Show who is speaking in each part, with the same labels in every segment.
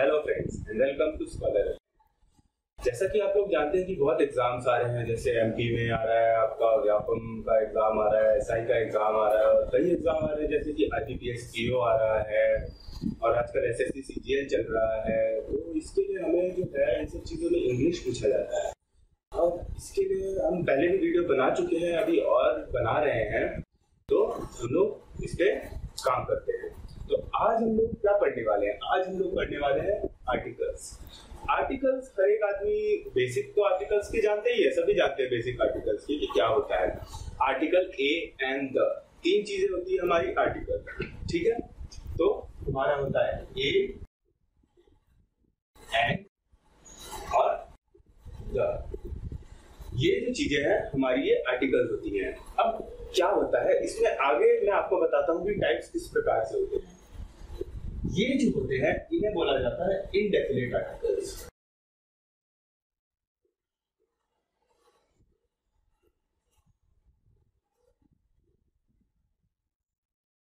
Speaker 1: Hello friends and welcome to scholar. जैसा कि आप लोग जानते हैं कि बहुत एग्जाम्स आ रहे हैं, जैसे एमपी में आ रहा है आपका व्यापम का एग्जाम आ रहा है, एसआई का एग्जाम आ रहा है और कई एग्जाम आ रहे हैं जैसे कि आईबीपीएस पीओ आ रहा है और आजकल एसएससी सीजीएल चल रहा है। तो इसके लिए हमें जो है इन सब चीज़ों में इंग्लिश पूछा जाता है और इसके लिए हम पहले भी वीडियो बना चुके हैं, अभी और बना रहे हैं, तो हम लोग इस पर काम करते हैं। तो आज हम लोग क्या पढ़ने वाले हैं? आज हम लोग पढ़ने वाले हैं आर्टिकल्स। आर्टिकल्स हर एक आदमी बेसिक तो आर्टिकल्स के जानते ही है, सभी जानते हैं बेसिक आर्टिकल्स की कि क्या होता है। आर्टिकल ए एंड द, तीन चीजें होती है हमारी आर्टिकल, ठीक है। तो हमारा होता है ए एंड और द, ये जो चीजें हैं हमारी ये आर्टिकल्स होती हैं। अब क्या होता है इसमें, आगे मैं आपको बताता हूँ कि टाइप्स किस प्रकार से होते हैं। ये जो होते हैं इन्हें बोला जाता है इनडेफिनेट आर्टिकल्स।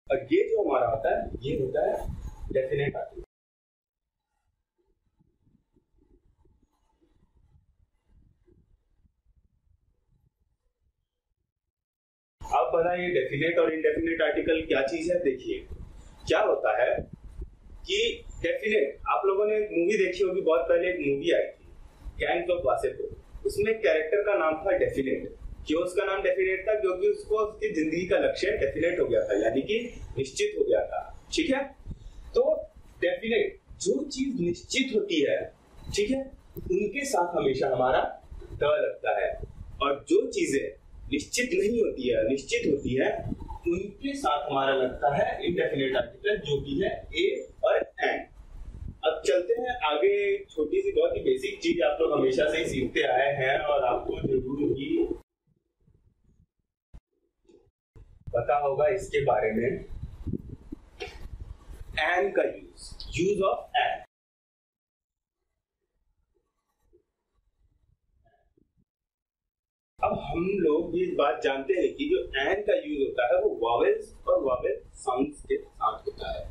Speaker 1: और ये जो हमारा होता है ये होता है डेफिनेट आर्टिकल। अब बताइए डेफिनेट और इनडेफिनेट आर्टिकल क्या चीज है। देखिए क्या होता है कि डेफिनेट, आप लोगों ने एक मूवी देखी होगी, बहुत पहले एक मूवी आई थी गैंग्स ऑफ वासेपुर, उसमें कैरेक्टर का नाम था डेफिनेट। क्यों उसका नाम डेफिनेट था? क्योंकि उसको उसकी जिंदगी का लक्ष्य डेफिनेट हो गया था, यानी कि निश्चित हो गया था, ठीक है। तो डेफिनेट, जो चीज निश्चित होती है, ठीक है, उनके साथ हमेशा हमारा द लगता है, और जो चीजें निश्चित नहीं होती है, निश्चित होती है, उनके साथ हमारा लगता है इनडेफिनेट आर्टिकल, जो कि है ए और एंड। अब चलते हैं आगे। छोटी सी बहुत ही बेसिक चीज आप लोग हमेशा से ही सीखते आए हैं और आपको जरूर ही पता होगा इसके बारे में। एंड का यूज ऑफ एंड। अब हम लोग ये बात जानते हैं कि जो एंड का यूज होता है वो वॉवेल्स और वॉवेल साउंड्स के साथ होता है।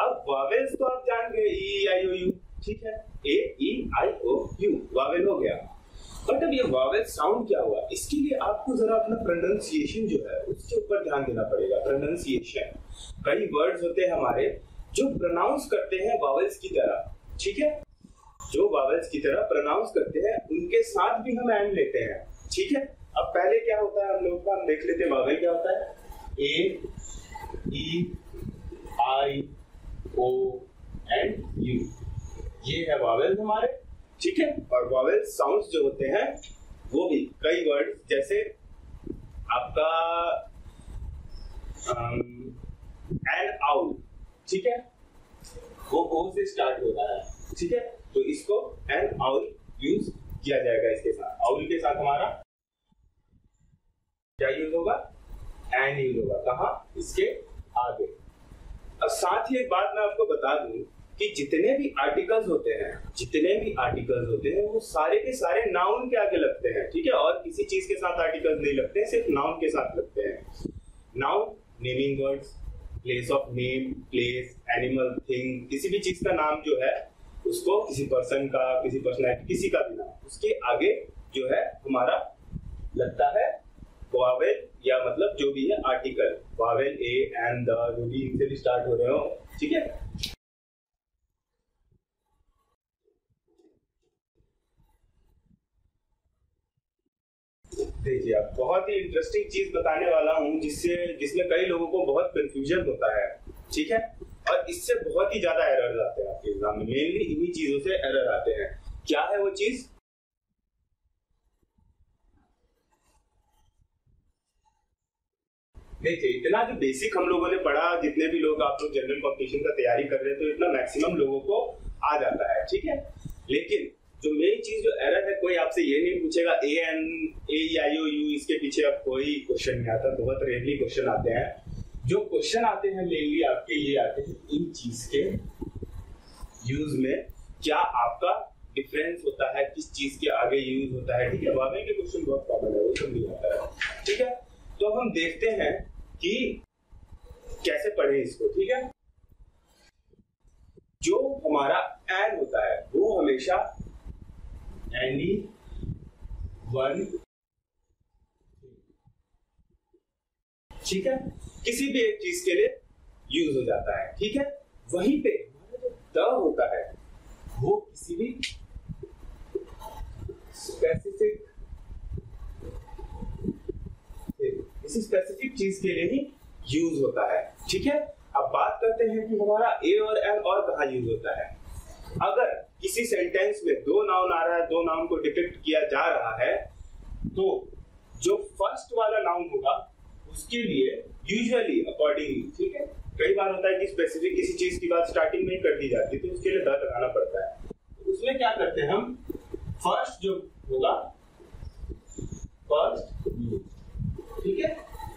Speaker 1: अब वॉवेल्स तो आप जान गए, ई आई ओ यू, ठीक है, ए ई आई ओ यू वॉवेल हो गया। बट अब ये वॉवेल साउंड क्या हुआ, इसके लिए आपको जरा अपना प्रोनाउंसिएशन जो है उसके ऊपर ध्यान देना पड़ेगा। प्रोनाउंसिएशन, कई वर्ड्स होते हैं हमारे जो प्रोनाउंस करते हैं वॉवेल्स की तरह, ठीक है, जो वॉवेल्स की तरह प्रोनाउंस करते हैं उनके साथ भी हम एंड लेते हैं, ठीक है। अब पहले क्या होता है हम लोग का, हम देख लेते हैं वॉवेल क्या होता है। ए ई आई ओ एंड यू, ये है वॉवेल्स हमारे, ठीक है। और वॉवेल साउंड्स जो होते हैं वो भी कई वर्ड, जैसे आपका एंड आउल, ठीक है, वो ओ से स्टार्ट होता है, ठीक है, तो इसको एंड आउल यूज किया जाएगा। इसके साथ आउल के साथ हमारा क्या यूज होगा? एंड यूज होगा। कहाँ? इसके आगे। अब साथ ही एक बात मैं आपको बता दूं कि जितने भी आर्टिकल्स होते हैं वो सारे के सारे नाउन के आगे लगते हैं, ठीक है, और किसी चीज के साथ आर्टिकल्स नहीं लगते हैं, सिर्फ नाउन के साथ लगते हैं। Noun naming words, place of name, place, animal, thing, किसी भी चीज का नाम जो है उसको, किसी पर्सन का, किसी पर्सनैलिटी, किसी का भी नाम, उसके आगे जो है हमारा लगता है वॉवेल, या मतलब जो भी है article, vowel, A and the, जो भी इनसे भी स्टार्ट हो रहे हो, ठीक है। देखिए अब बहुत ही इंटरेस्टिंग चीज बताने वाला हूँ जिसमें कई लोगों को बहुत कंफ्यूजन होता है, ठीक है, और इससे बहुत ही ज्यादा एरर्स आते हैं आपके एग्जाम में। मेनली इन्हीं चीजों से एरर आते हैं। क्या है वो चीज? देखिए इतना जो बेसिक हम लोगों ने पढ़ा, जितने भी लोग, आप लोग जनरल कॉम्पिटिशन का तैयारी कर रहे हैं तो इतना मैक्सिमम लोगों को आ जाता है, ठीक है। लेकिन जो मेन चीज जो एरर है, कोई आपसे ये नहीं पूछेगा A N A I O you, इसके पीछे अब कोई क्वेश्चन नहीं आता, बहुत रेयरली क्वेश्चन आते हैं। जो क्वेश्चन आते हैं मेनली आपके ये आते हैं इन चीज के यूज में, क्या आपका डिफरेंस होता है, किस चीज के आगे यूज होता है, ठीक है। वॉवेल के क्वेश्चन बहुत कॉमन है, वो सब नहीं आता है, ठीक है। तो अब हम देखते हैं कि कैसे पढ़े इसको, ठीक है। जो हमारा एन होता है वो हमेशा एनी वन, ठीक है, किसी भी एक चीज के लिए यूज हो जाता है, ठीक है। वहीं पे हमारा जो द होता है वो किसी भी स्पेसिफिक चीज के लिए ही यूज होता है, ठीक है। अब बात करते हैं कि हमारा ए और एन और कहाँ यूज होता है। अगर किसी सेंटेंस में दो नाउन आ रहा है, दो नाउन को डिपिक्ट किया जा रहा है, तो जो फर्स्ट वाला नाउन होगा उसके लिए यूजुअली अकॉर्डिंगली, ठीक है, कई बार होता है कि स्पेसिफिक किसी चीज की बात स्टार्टिंग में ही कर दी जाती है तो उसके लिए द लगाना पड़ता है। उसमें क्या करते हैं हम, फर्स्ट जो होगा फर्स्ट, ठीक है,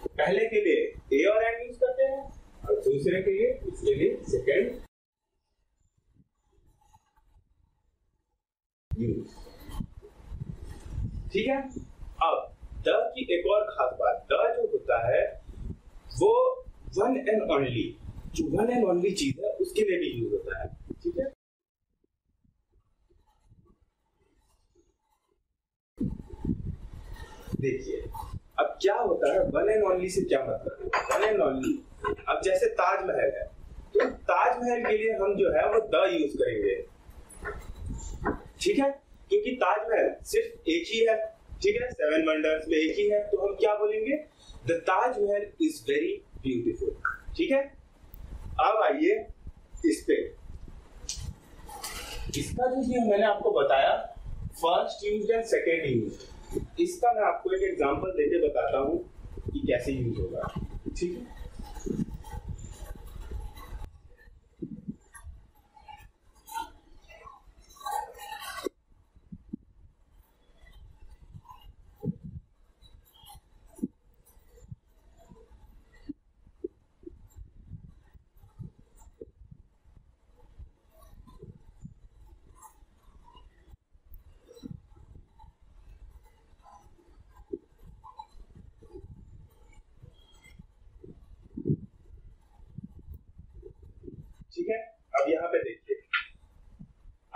Speaker 1: पहले के लिए ए और एन यूज करते हैं और दूसरे के लिए इसके लिए सेकेंड यूज, ठीक है। अब द की एक और खास बात, द जो होता है वो वन एंड ओनली, जो वन एंड ओनली चीज है उसके लिए भी यूज होता है, ठीक है। देखिए अब क्या होता है, वन एंड ओनली से क्या मतलब है, वन एंड ओनली, अब जैसे ताजमहल है तो ताजमहल के लिए हम जो है वो द यूज करेंगे, ठीक है, क्योंकि ताजमहल सिर्फ एक ही है, ठीक है, सेवन वंडर्स में एक ही है, तो हम क्या बोलेंगे, the Taj Mahal is very beautiful, ठीक है। अब आइए इस पे, इसका जो मैंने आपको बताया first use and second use, इसका मैं आपको एक एग्जांपल देके बताता हूं कि कैसे यूज होगा, ठीक है। ठीक है, अब यहाँ पे देखिए,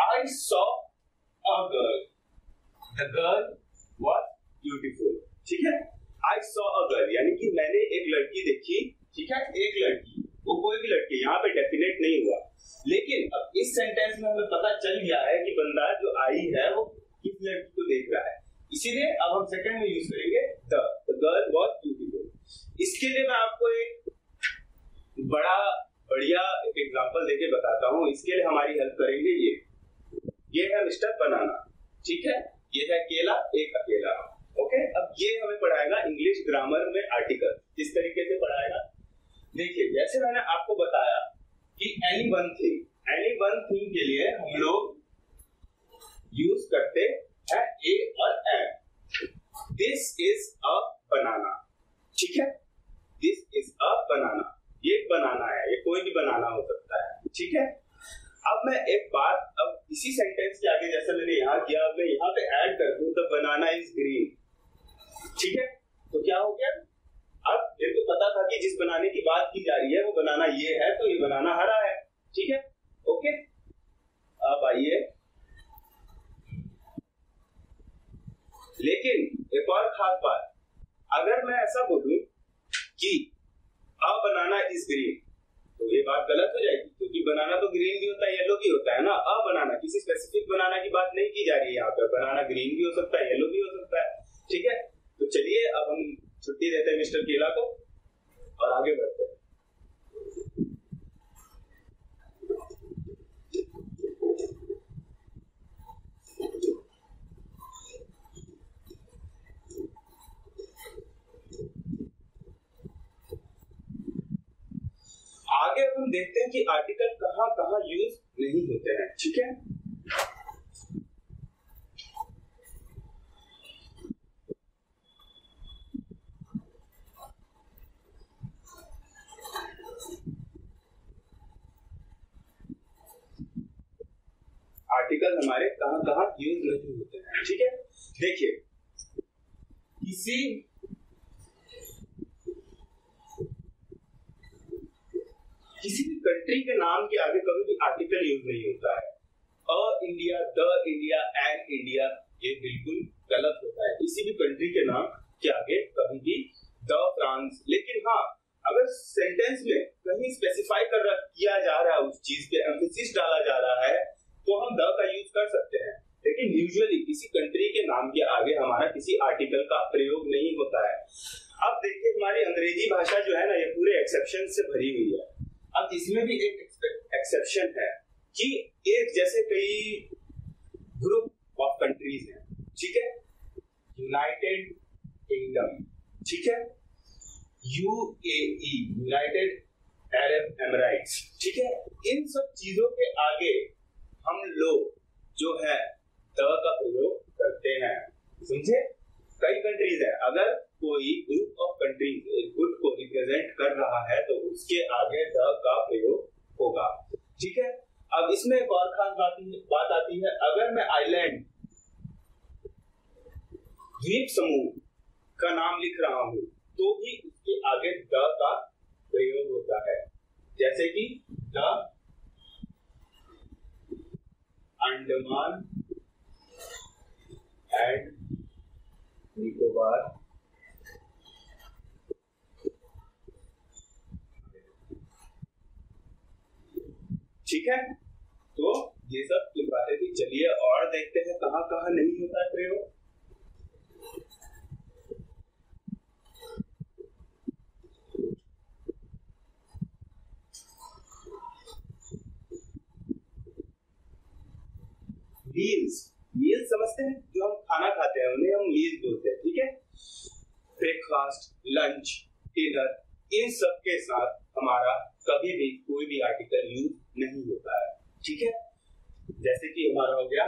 Speaker 1: I saw a girl, the girl was beautiful, ठीक है। I saw a girl यानी कि मैंने एक लड़की देखी, ठीक है, एक लड़की, वो कोई भी लड़की, यहाँ पे डेफिनेट नहीं हुआ, लेकिन अब इस सेंटेंस में हमें पता चल गया है कि बंदा जो आई है वो किस लड़की को देख रहा है, इसीलिए अब हम सेकंड में यूज करेंगे the girl was beautiful। इसके लिए मैं आपको एक बढ़िया एक एग्जांपल देके बताता हूँ, इसके लिए हमारी हेल्प करेंगे ये है मिस्टर बनाना, ठीक है, ये है केला, एक अकेला, ओके। अब ये हमें पढ़ाएगा इंग्लिश ग्रामर में आर्टिकल, किस तरीके से पढ़ाएगा, देखिए जैसे मैंने आपको बताया कि एनी वन थिंग के लिए हम लोग यूज करते हैं ए और एन। दिस इज अ बनाना, ठीक है, दिस इज अ बनाना, ये एक बनाना है, ये कोई भी बनाना हो सकता है, ठीक है। अब मैं एक बात, अब इसी सेंटेंस के आगे जैसे मैंने यहाँ किया, अब मैं यहाँ पे ऐड कर दूं द बनाना इज ग्रीन, ठीक है, तो क्या हो गया, अब मेरे को पता था कि जिस बनाने की बात की जा रही है वो बनाना ये है, तो ये बनाना हरा है, ठीक है, ओके। अब आइए, लेकिन एक और खास बात, अगर मैं ऐसा बोलूं कि अ बनाना इज ग्रीन, तो ये बात गलत हो जाएगी, क्योंकि बनाना तो ग्रीन भी होता है, येलो भी होता है ना। अ बनाना, किसी स्पेसिफिक बनाना की बात नहीं की जा रही है यहाँ पे, बनाना ग्रीन भी हो सकता है, येलो भी हो सकता है, ठीक है। तो चलिए अब हम छुट्टी देते हैं मिस्टर केला को और आगे बढ़ते हैं। आगे हम देखते हैं कि आर्टिकल कहां कहां यूज नहीं होते हैं, ठीक है। आर्टिकल हमारे कहां कहां यूज नहीं होते हैं, ठीक है। देखिए, किसी किसी भी कंट्री के नाम के आगे कभी भी आर्टिकल यूज नहीं होता है। A India, the India, an India, ये बिल्कुल गलत होता है। किसी भी कंट्री के नाम के आगे कभी भी द फ्रांस, लेकिन हाँ अगर सेंटेंस में कहीं स्पेसिफाई किया जा रहा है, उस चीज पे एम्फेसिस डाला जा रहा है, तो हम द का यूज कर सकते हैं। लेकिन यूजुअली किसी कंट्री के नाम के आगे हमारा किसी आर्टिकल का प्रयोग नहीं होता है। अब देखिए हमारी अंग्रेजी भाषा जो है ना, ये पूरे एक्सेप्शन से भरी हुई है। अब इसमें भी एक एक्सेप्शन है कि एक जैसे कई ग्रुप ऑफ कंट्रीज हैं, ठीक है, यूनाइटेड किंगडम, ठीक है, यूएई, यूनाइटेड अरब एमिरेट्स, ठीक है, इन सब चीजों के आगे हम लोग जो है द का प्रयोग करते हैं, समझे। कई कंट्रीज है, अगर कोई ग्रुप ऑफ कंट्रीज एक गुट को रिप्रेजेंट कर रहा है तो उसके आगे द का प्रयोग होगा, ठीक है। अब इसमें एक और खास बात आती है, अगर मैं आइलैंड, द्वीप समूह का नाम लिख रहा हूं तो भी उसके आगे द का प्रयोग होता है, जैसे कि द अंडमान एंड निकोबार, ठीक है। तो ये सब की बातें थी। चलिए और देखते हैं कहां कहां नहीं होता है प्रयोग। मील्स, मील्स समझते हैं, जो हम खाना खाते हैं उन्हें हम मील्स बोलते हैं, ठीक है। ब्रेकफास्ट, लंच, डिनर, इन सब के साथ हमारा कभी भी कोई भी आर्टिकल यूज नहीं होता है, ठीक है। जैसे कि हमारा हो गया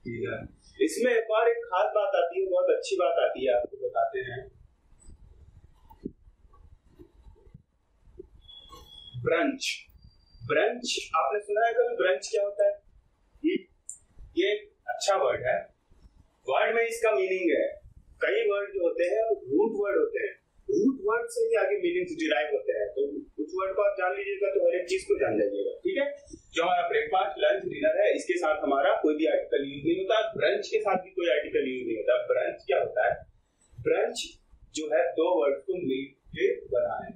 Speaker 1: डिनर। इसमें एक और एक खास बात आती है, बहुत अच्छी बात आती है, आपको बताते हैं। ब्रंच, ब्रंच आपने सुना है कभी? ब्रंच क्या होता है? ये अच्छा वर्ड है। वर्ड में इसका मीनिंग है, कई वर्ड जो होते हैं रूट वर्ड होते हैं, रूट वर्ड से ही आगे मीनिंग्स डिराइव होते हैं। तो कुछ वर्ड को आप जान लीजिएगा तो हर एक चीज को जान जाइएगा, ठीक है। जो हमारा ब्रेकफास्ट, लंच, डिनर है, इसके साथ हमारा कोई भी आर्टिकल यूज नहीं होता। ब्रंच के साथ भी कोई आर्टिकल यूज नहीं होता। ब्रंच क्या होता है? ब्रंच जो है दो वर्ड को मिलकर बना है,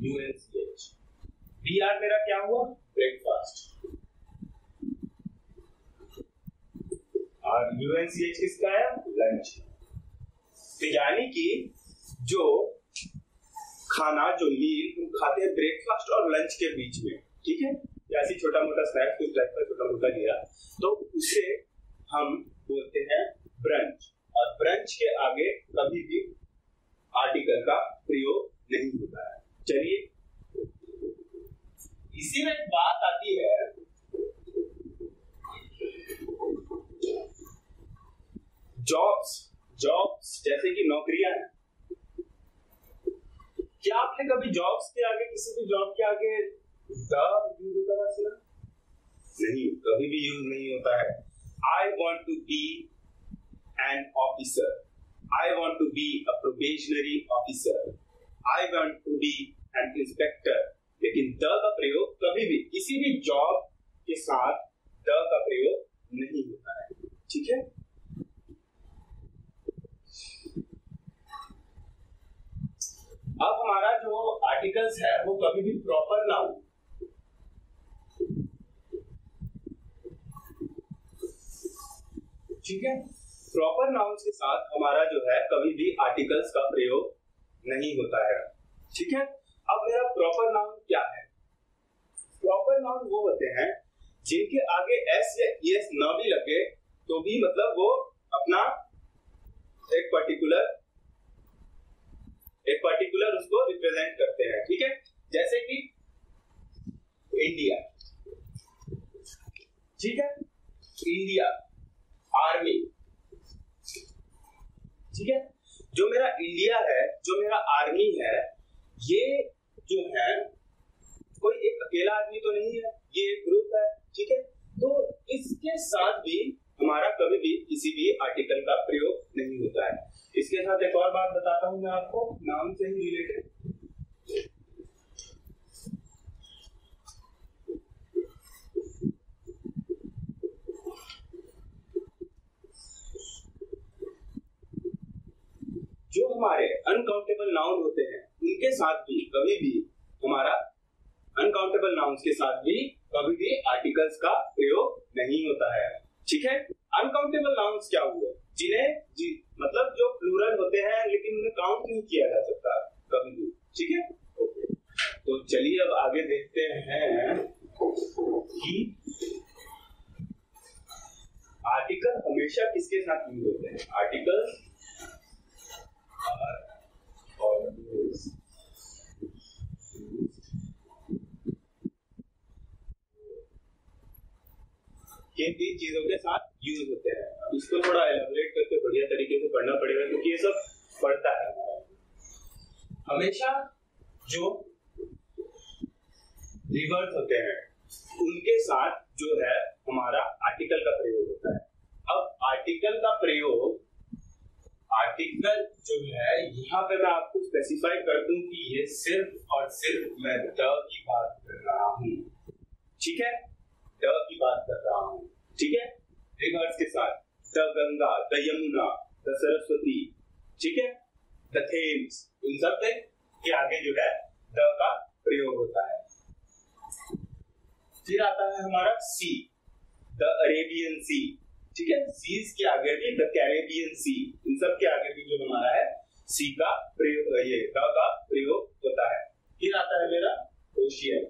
Speaker 1: BRUNCH। BR मेरा क्या हुआ? ब्रेकफास्ट, और UNCH किसका है? लंच। तो यानी कि जो खाना, जो मील हम खाते हैं ब्रेकफास्ट और लंच के बीच में, ठीक है, ऐसी छोटा मोटा स्नैक्स कुछ टाइप का छोटा मोटा लिया, तो उसे हम बोलते हैं ब्रंच। और ब्रंच के आगे कभी भी आर्टिकल का प्रयोग नहीं होता है। चलिए, इसी में एक बात आती है, जॉब्स, जॉब्स जैसे कि नौकरियां हैं। क्या आपने कभी जॉब्स के आगे, किसी भी जॉब के आगे द यूज होता है सुना? नहीं, कभी भी यूज नहीं होता है। I want to be an officer, I want to be a probationary officer, I want to be an inspector, लेकिन द का प्रयोग कभी भी किसी भी जॉब के साथ द का प्रयोग नहीं होता है, ठीक है। अब हमारा जो आर्टिकल्स है वो कभी भी प्रॉपर नाउन, ठीक है, प्रॉपर नाउन्स के साथ हमारा जो है कभी भी आर्टिकल्स का प्रयोग नहीं होता है, ठीक है। अब मेरा प्रॉपर नाउन क्या है? प्रॉपर नाउन वो होते हैं जिनके आगे एस या ईएस ना भी लगे तो भी मतलब वो अपना एक पर्टिकुलर उसको रिप्रेजेंट करते हैं, ठीक है। जैसे कि इंडिया, ठीक है, इंडिया आर्मी, ठीक है। जो मेरा इंडिया है, जो मेरा आर्मी है, ये जो है कोई एक अकेला आदमी तो नहीं है, ये एक ग्रुप है, ठीक है। तो इसके साथ भी हमारा कभी भी किसी भी आर्टिकल का प्रयोग नहीं होता है। इसके साथ एक और बात बताता हूं मैं आपको, नाउन से ही रिलेटेड। जो हमारे अनकाउंटेबल नाउन होते हैं उनके साथ भी कभी भी हमारा अनकाउंटेबल नाउन्स के साथ भी कभी भी आर्टिकल्स का प्रयोग नहीं होता है। ठीक है, अनकाउंटेबल नाउन्स क्या हुए? जिन्हें मतलब जो प्लूरल होते हैं लेकिन उन्हें काउंट नहीं किया जा सकता कभी भी। ठीक है, ओके। तो चलिए अब आगे देखते हैं कि आर्टिकल हमेशा किसके साथ यूज होते हैं। आर्टिकल्स आर ऑलवेज किन तीन चीजों के साथ यूज होते हैं। अब इसको थोड़ा एलाबोरेट करके बढ़िया तरीके से पढ़ना पड़ेगा क्योंकि ये सब पढ़ता है। हमेशा जो रिवर्स होते हैं उनके साथ जो है हमारा आर्टिकल का प्रयोग होता है। अब आर्टिकल का प्रयोग, आर्टिकल जो है यहाँ पे मैं आपको स्पेसिफाई कर दूं कि ये सिर्फ और सिर्फ मैं द की बात कर रहा हूँ। ठीक है, द की बात कर रहा हूँ। ठीक है, रिवर्स के साथ the Ganga, the Yamuna, the Saraswati, ठीक है, द थेम्स, इन सब के आगे जो है द का प्रयोग होता है। फिर आता है हमारा सी, द अरेबियन सी। ठीक है, सीज के आगे भी द कैरेबियन सी, इन सब के आगे भी जो हमारा है सी का प्रयोग, ये द का प्रयोग होता है। फिर आता है मेरा ओशियन,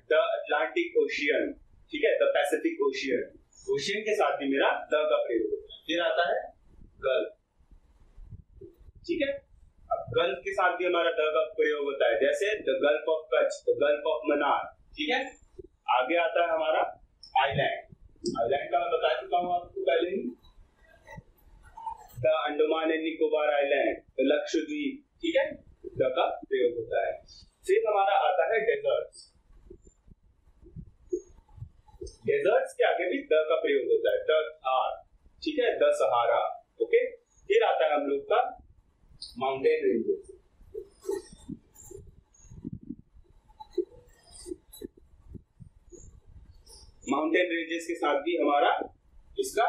Speaker 1: द अटलांटिक ओशियन, ठीक है, द पैसिफिक ओशियन। ओशियन के साथ भी मेरा द का प्रयोग होता है। फिर आता है गल्फ। ठीक है, अब गल्फ के साथ भी हमारा द का प्रयोग होता है, जैसे the gulf of Kutch, the gulf of Mannar. ठीक है, आगे आता है हमारा आइलैंड। आइलैंड का मैं बता चुका हूं आपको पहले ही, the Andaman and Nicobar island, the Lakshadweep. ठीक है, द का प्रयोग होता है। फिर हमारा आता है डेजर्ट्स। डेजर्ट्स के आगे भी द का प्रयोग होता है, द थार। ठीक है, द सहारा। ओके, फिर आता है हम लोग का माउंटेन रेंजेस। माउंटेन रेंजेस के साथ भी हमारा इसका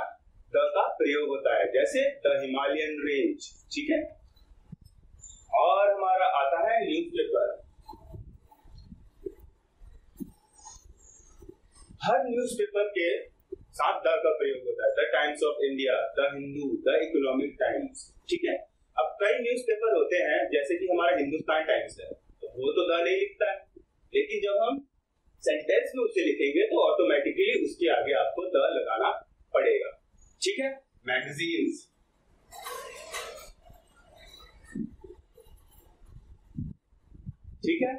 Speaker 1: द का प्रयोग होता है, जैसे द हिमालयन रेंज। ठीक है, और हमारा आता है न्यूज़पेपर। हर न्यूज़पेपर के साथ द का प्रयोग होता है, the times of India, the Hindu, the economic times. ठीक है, अब कई न्यूज़पेपर होते हैं जैसे कि हमारा हिंदुस्तान टाइम्स है, तो वो तो द नहीं लिखता है, लेकिन जब हम सेंटेंस में उसे लिखेंगे तो ऑटोमेटिकली उसके आगे आपको द लगाना पड़ेगा। ठीक है, मैगजीन्स, ठीक है,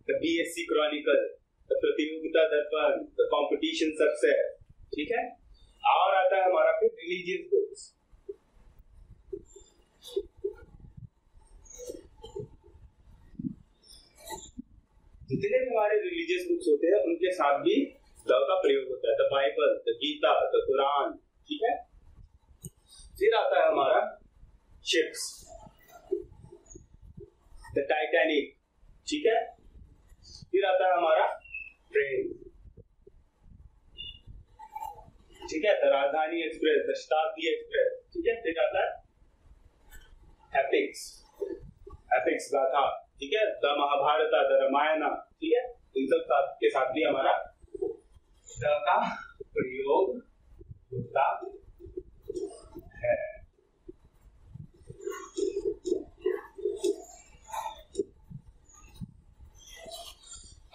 Speaker 1: द बीएससी क्रॉनिकल, द प्रतियोगिता दर्पण, द कंपटीशन सक्सेस। ठीक है, और आता है हमारा फिर रिलीजियस बुक्स। जितने भी हमारे रिलीजियस बुक्स होते हैं उनके साथ भी द का प्रयोग होता है, the Bible, the Gita, the Quran. ठीक है, फिर आता है हमारा शिप्स, द टाइटैनिक। ठीक है, फिर आता है हमारा ट्रेन। ठीक है, द राजधानी एक्सप्रेस, द शताब्दी एक्सप्रेस। ठीक है, फिर आता है एपिक्स, एपिक्स गाथा। ठीक है, द महाभारत, द रामायण। ठीक है, इन सब के साथ भी हमारा द का प्रयोग होता है।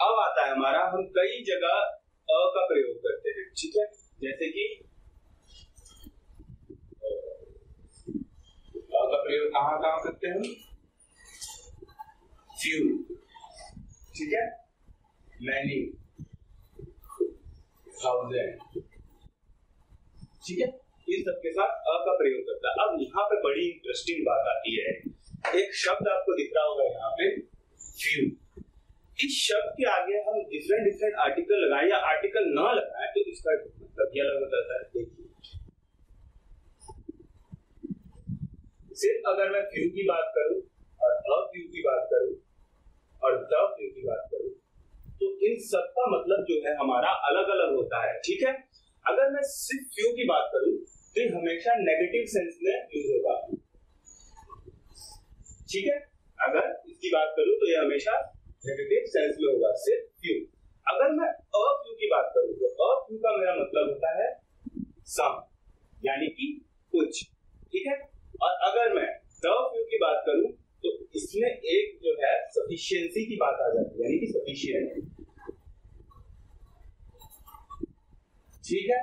Speaker 1: अब आता है हमारा, हम कई जगह अ का प्रयोग करते हैं। ठीक है, जैसे कि अ का प्रयोग कहाँ कहाँ करते हैं? फ्यू, ठीक है, मैनी, थाउजेंड। ठीक है, इन सबके साथ अ का प्रयोग करता है। अब यहाँ पे बड़ी इंटरेस्टिंग बात आती है, एक शब्द आपको दिख रहा होगा यहाँ पे, फ्यू। इस शब्द के आगे हम डिफरेंट डिफरेंट आर्टिकल लगाएं या आर्टिकल ना लगाएं तो इसका मतलब क्या अलग होता है। देखिए, सिर्फ अगर मैं फ्यू की बात करूं और अ फ्यू की बात करूं और द फ्यू की बात करूं तो इन सब का मतलब जो है हमारा अलग अलग होता है। ठीक है, अगर मैं सिर्फ फ्यू की बात करूं तो ये हमेशा नेगेटिव सेंस में यूज होगा। ठीक है, अगर इसकी बात करूं तो ये हमेशा नेगेटिव सेंस में होगा, सिर्फ फ्यू। अगर मैं अ फ्यू की बात करूं तो अ फ्यू का मेरा मतलब होता है सम, यानी कि कुछ। ठीक है, और अगर मैं द फ्यू की बात करूं तो इसमें एक जो है सफिशिएंसी की बात आ जाती है, यानी कि सफिशिएंट। ठीक है,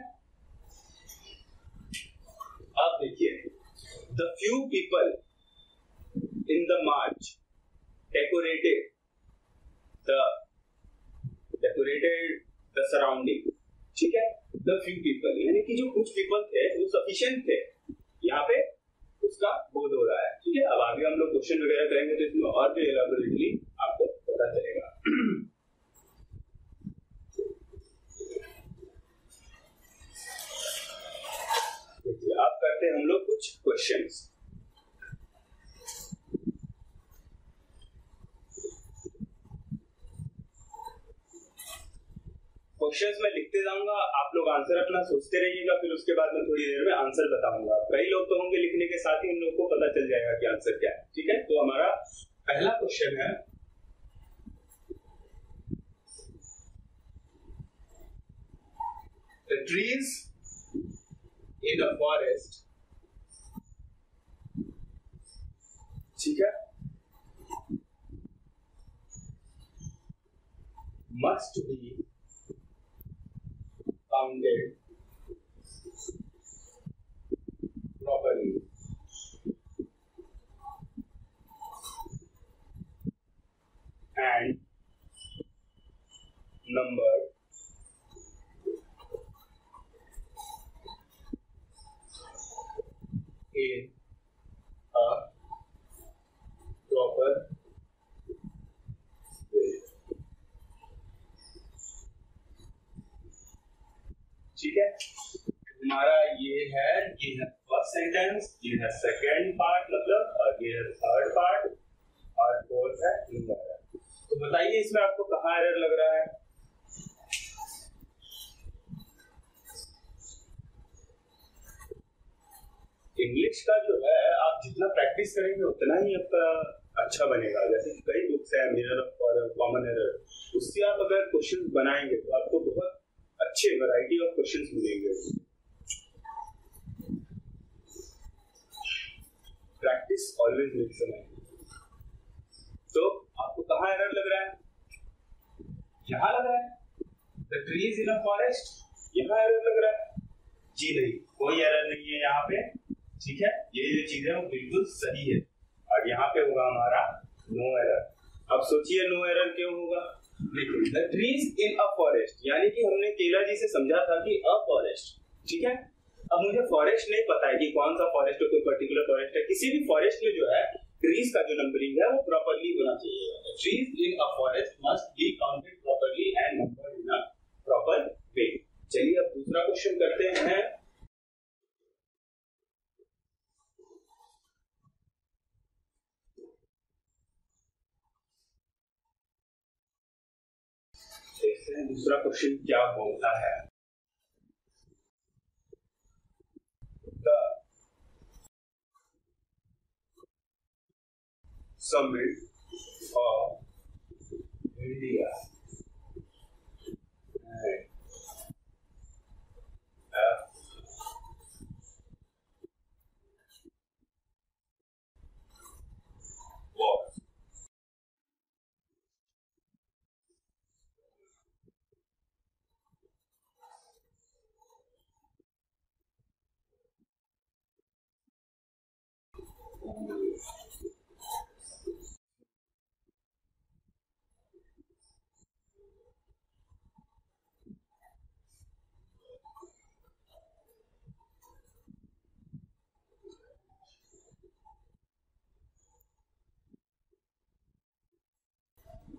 Speaker 1: अब देखिए, the few people in the March decorated the surrounding. ठीक है, द फ्यू पीपल यानी कि जो कुछ पीपल थे वो सफिशिएंट थे, यहाँ पे उसका बोध हो रहा है। ठीक है, अब आगे हम लोग क्वेश्चन वगैरह करेंगे तो इसमें और भी एलाबोरेटली आपको पता चलेगा। देखिए, अब करते हैं हम लोग कुछ क्वेश्चंस। क्वेश्चंस में लिखते जाऊंगा, आप लोग आंसर अपना सोचते रहिएगा, फिर उसके बाद मैं थोड़ी देर में आंसर बताऊंगा। कई लोग तो होंगे लिखने के साथ ही उन लोगों को पता चल जाएगा कि आंसर क्या है। ठीक है, तो हमारा पहला क्वेश्चन है, the trees in a forest. ठीक है, must be counted properly and numbered in a proper way। ठीक है, हमारा ये है फर्स्ट सेंटेंस, ये है सेकेंड पार्ट मतलब, और ये है थर्ड पार्ट, और फोर्थ है नंबर। तो बताइए इसमें आपको कहाँ एरर लग रहा है। इंग्लिश का जो है आप जितना प्रैक्टिस करेंगे उतना ही आपका अच्छा बनेगा। जैसे कई बुक्स है, मिरर और कॉमन एरर, उससे आप अगर क्वेश्चन बनाएंगे तो आपको बहुत अच्छे वैरायटी ऑफ क्वेश्चंस मिलेंगे। Practice always makes a man. तो आपको कहाँ एरर लग रहा है, यहाँ लग रहा है, the trees in a forest, यहाँ एरर लग रहा है। जी नहीं, कोई एरर नहीं है यहाँ पे। ठीक है, ये जो चीज है वो बिल्कुल सही है, और यहाँ पे होगा हमारा नो एरर। अब सोचिए नो एरर क्यों होगा। देखिए, the trees in a forest, यानी कि हमने केला जी से समझा था कि अ फॉरेस्ट। ठीक है, अब मुझे फॉरेस्ट नहीं पता है कि कौन सा फॉरेस्ट है, कोई पर्टिकुलर फॉरेस्ट है। किसी भी फॉरेस्ट में जो है ट्रीज का जो नंबरिंग है वो प्रॉपर्ली होना चाहिए। Trees in a forest must be counted properly and numbered in a proper way. चलिए अब दूसरा क्वेश्चन करते हैं। देखते हैं दूसरा क्वेश्चन क्या बोलता है। The summit of India and was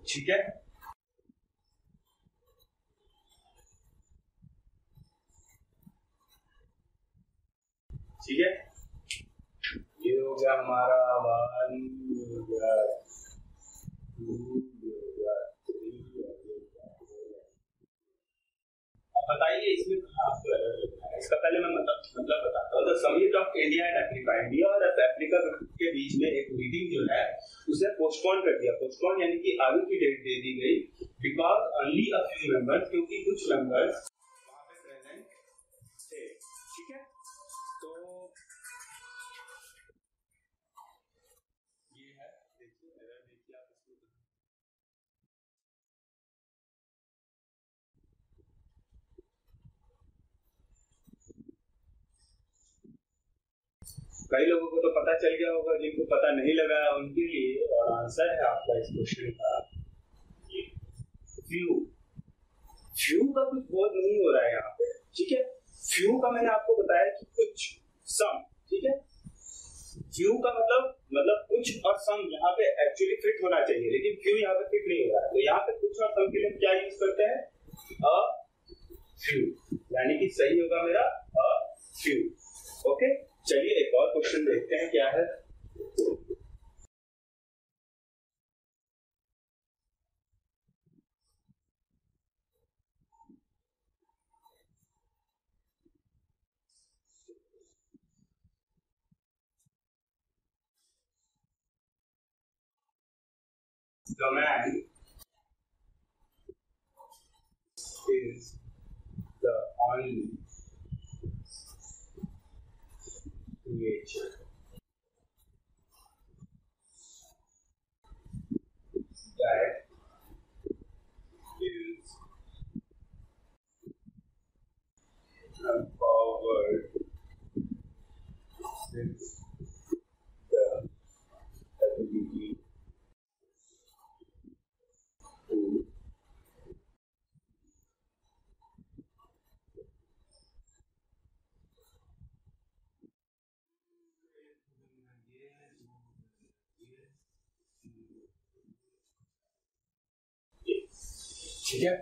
Speaker 1: ठीक है, ठीक है, ये हो गया हमारा 1, हो गया 2, हो गया 3। अब बताइए इसमें कहाँ आपको एरर लग रहा है। इसका पहले मैं मतलब बताता हूँ। The summit of India and Africa, India और अफ्रीका के बीच में एक मीटिंग जो है उसे पोस्टपोन कर दिया। पोस्टपोन यानी कि आगे की डेट दे दी गई, because only a few members, क्योंकि कुछ मेंबर्स वहां पे प्रेजेंट थे। ठीक है, तो ये है, देखिए एरर देखिए आप इसमें। कई लोगों को तो पता चल गया होगा, जिनको पता नहीं लगा उनके लिए, और आंसर है आपका इस क्वेश्चन का फ्यू। फ्यू का कुछ बहुत नहीं हो रहा है यहाँ पे। ठीक है, फ्यू का मैंने आपको बताया कि कुछ, सम। ठीक है, फ्यू का मतलब कुछ और सम यहाँ पे एक्चुअली फिट होना चाहिए, लेकिन फ्यू यहाँ पे फिट नहीं हो रहा है। तो यहाँ पे कुछ और सम के लिए क्या यूज करते हैं? अ फ्यू, यानी कि सही होगा मेरा अ फ्यू। ओके, चलिए एक और क्वेश्चन देखते हैं क्या है। The man is the only creature that is empowered with the ability to ठीक है,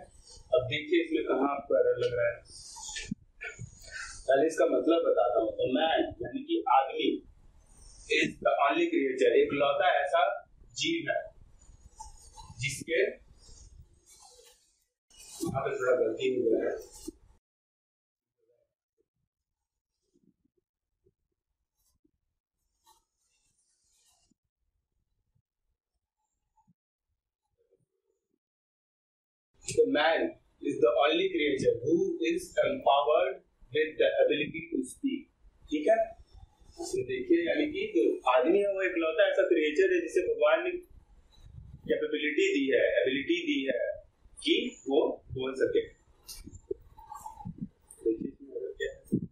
Speaker 1: अब देखिए इसमें कहाँ आपको एरर लग रहा है। पहले इसका मतलब बताता हूँ। तो मैन यानी कि आदमी इज द ओनली क्रिएचर, एक लौता ऐसा जीव है जिसके, यहाँ पे थोड़ा गलती हो गया है। The man is the only creature who is empowered with the ability to speak. ठीक है, तो देखिए यानी कि जो आदमी है वो इकलौता ऐसा क्रिएचर है जिसे भगवान ने कैपेबिलिटी दी है, एबिलिटी दी है कि वो बोल सके। देखिए इसमें क्या है।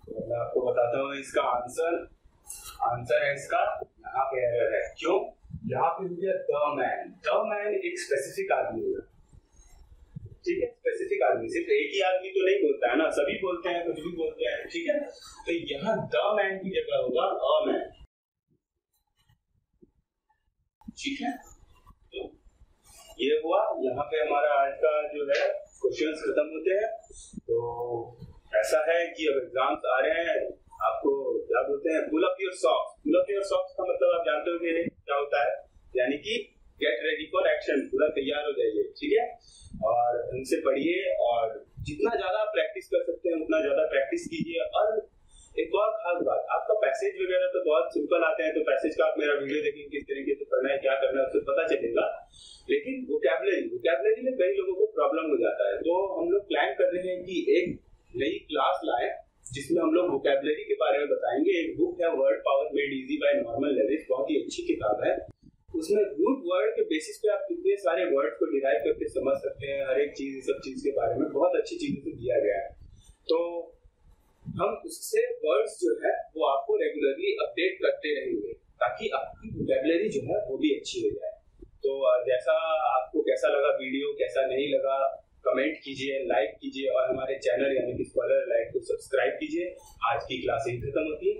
Speaker 1: तो मैं आपको बताता हूँ इसका आंसर है इसका यहाँ पे एरर है। क्यों? यहाँ पे हो गया द मैन। द मैन एक स्पेसिफिक आदमी होगा। ठीक है, स्पेसिफिक आदमी, सिर्फ एक ही आदमी तो नहीं बोलता है ना, सभी बोलते हैं, कुछ भी बोलते हैं। ठीक है, तो यहाँ द मैन की जगह होगा अ मैन। ठीक है, तो ये हुआ। यहाँ पे हमारा आज का जो है क्वेश्चंस खत्म होते हैं। तो ऐसा है कि अब एग्जाम्स आ रहे हैं, आपको क्या बोलते हैं, pull up your socks. Pull up your socks का मतलब आप जानते हो कि नहीं क्या होता है? यानी कि गेट रेडी फॉर एक्शन, पूरा तैयार हो जाइए। ठीक है, और उनसे पढ़िए और जितना ज्यादा प्रैक्टिस कर सकते हैं उतना ज्यादा प्रैक्टिस कीजिए। और एक और खास बात, आपका पैसेज वगैरह तो बहुत सिंपल आते हैं, तो पैसेज का आप मेरा वीडियो देखेंगे किस तरीके से पढ़ना है, क्या करना है, उससे पता चलेगा। लेकिन वोकैबुलरी में कई लोगों को प्रॉब्लम हो जाता है। तो हम लोग प्लान कर रहे हैं कि एक नई क्लास लाए जिसमें हम लोग वोकैबुलरी के बारे में बताएंगे। एक बुक है Word Power Made Easy by Norman Lewis, बहुत ही अच्छी किताब है। उसमें रूट वर्ड के बेसिस पे आप कितने सारे वर्ड को डिराइव करके समझ सकते हैं, हर एक चीज, सब चीज के बारे में बहुत अच्छी चीजों से दिया गया है। तो हम उससे वर्ड्स जो है वो आपको रेगुलरली अपडेट करते रहेंगे ताकि आपकी वोकैबुलरी जो है वो भी अच्छी हो जाए। तो जैसा आपको कैसा लगा वीडियो, कैसा नहीं लगा, कमेंट कीजिए, लाइक कीजिए और हमारे चैनल यानी कि स्कॉलर लाइक को सब्सक्राइब कीजिए। आज की क्लास यही खत्म होती है।